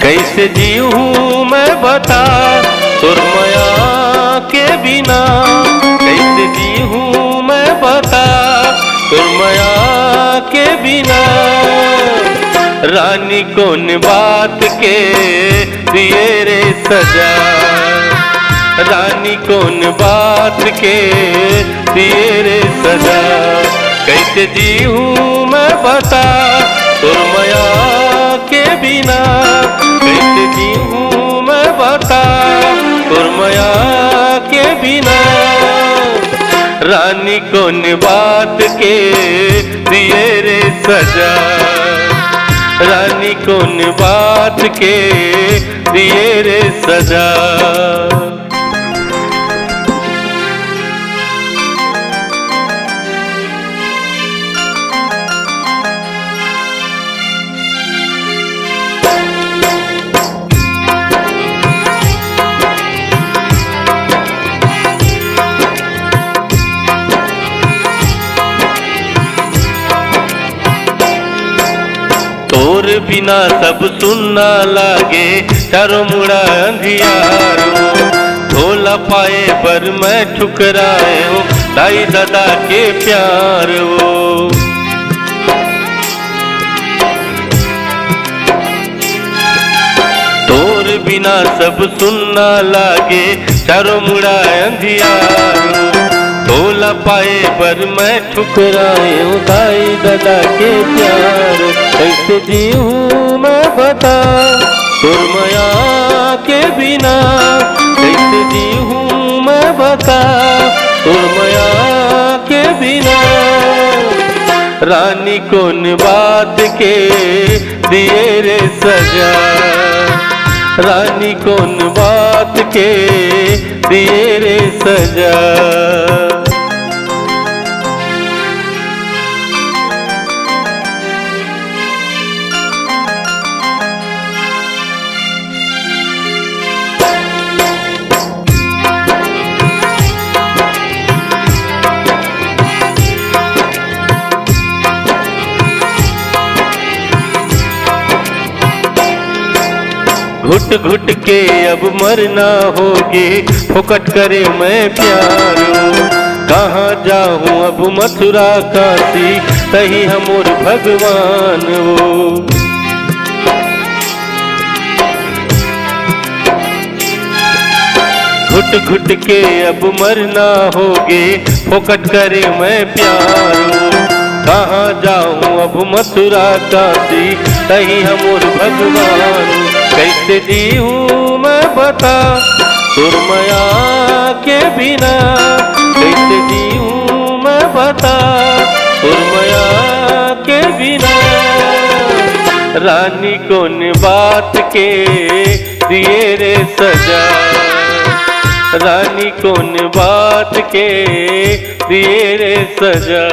कैसे जीऊँ मैं बता सुरमया के बिना, कैसे जीऊँ मैं बता सुरमया के बिना। रानी कौन बात के दिए रे सजा, रानी कौन बात के दिए रे सजा। कैसे जीऊँ मैं बता सुरमया के बिना, कैसे जीऊँ मैं बता सुरमया के बिना। रानी कौन बात के दिए रे सजा, रानी कौन बात के दिए रे सजा। तोर बिना सब सुनना लागे चारों मुड़ा अंधियारो। भोला पाए पर मैं ठुकराए हूँ दाई दादा के प्यार वो। तोर बिना सब सुनना लागे चारों मुड़ा अंधियारो। भोला पाए पर मैं ठुकराए हूँ दाई दादा के प्यार। कैसे जीऊँ मैं बता सुरमया के बिना, कैसे जीऊँ मैं बता सुरमया के बिना। रानी कौन बात के दिए रे सजा, रानी कौन बात के दिए रे सजा। घुट घुट के अब मरना होगे फोकट करे मैं प्यारो। कहाँ जाऊँ अब मथुरा काशी कहीं हमोर भगवान वो। घुट घुट के अब मरना होगे फोकट करे मैं प्यारो। कहाँ जाऊँ अब मथुरा काशी कहीं हमोर भगवान। कैसे जीऊँ मैं बता सुरमया के बिना, कैसे जीऊँ मैं बता सुरमया के बिना। रानी कौन बात के दिए रे सजा, रानी कौन बात के दिए रे सजा,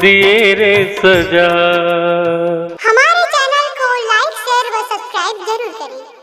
दिए रे सजा। हमारे चैनल को लाइक शेयर व सब्सक्राइब जरूर करें।